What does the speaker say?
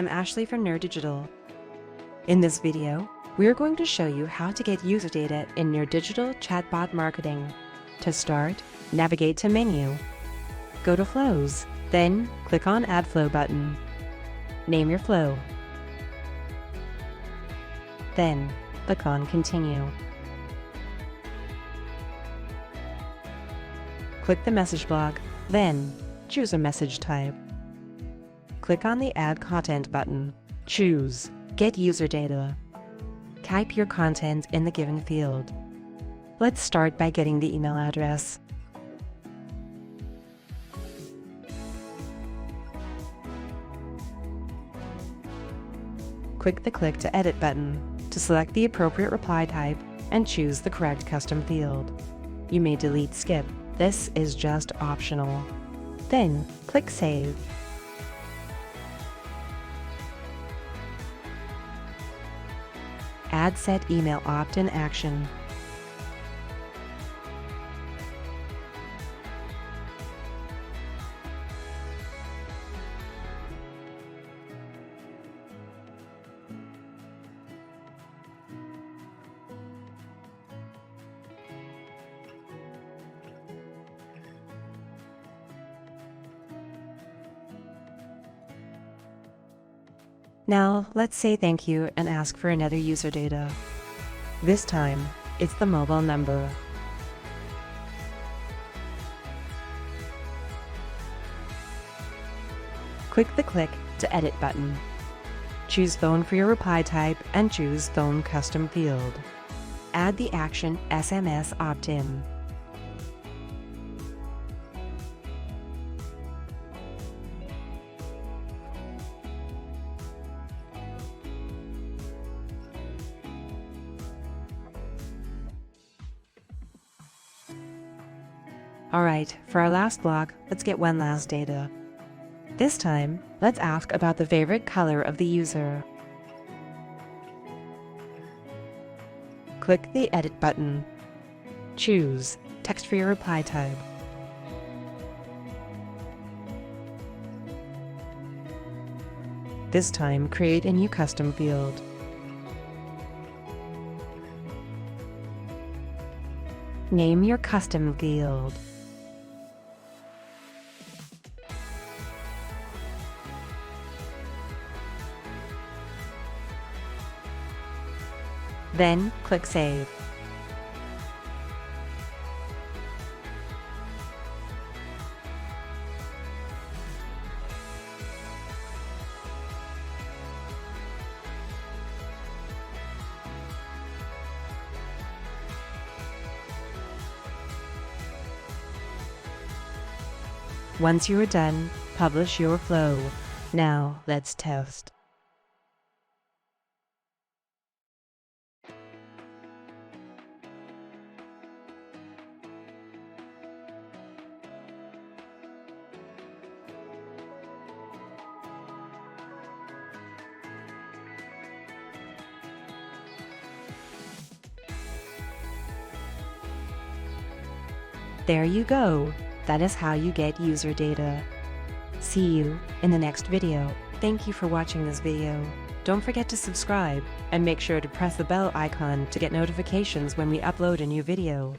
I'm Ashley from nerDigital. In this video, we are going to show you how to get user data in nerDigital Chatbot Marketing. To start, navigate to Menu. Go to Flows, then click on Add Flow button. Name your flow. Then, click on Continue. Click the message block, then choose a message type. Click on the Add Content button. Choose Get User Data. Type your content in the given field. Let's start by getting the email address. Click the Click to Edit button to select the appropriate reply type and choose the correct custom field. You may delete Skip. This is just optional. Then, click Save. Add Set Email Opt-in action. Now, let's say thank you and ask for another user data. This time, it's the mobile number. Click the Click to Edit button. Choose Phone for your reply type and choose Phone Custom Field. Add the action SMS Opt-in. Alright, for our last block, let's get one last data. This time, let's ask about the favorite color of the user. Click the Edit button. Choose Text for your reply type. This time, create a new custom field. Name your custom field. Then, click Save. Once you are done, publish your flow. Now, let's test. There you go. That is how you get user data. See you in the next video. Thank you for watching this video. Don't forget to subscribe and make sure to press the bell icon to get notifications when we upload a new video.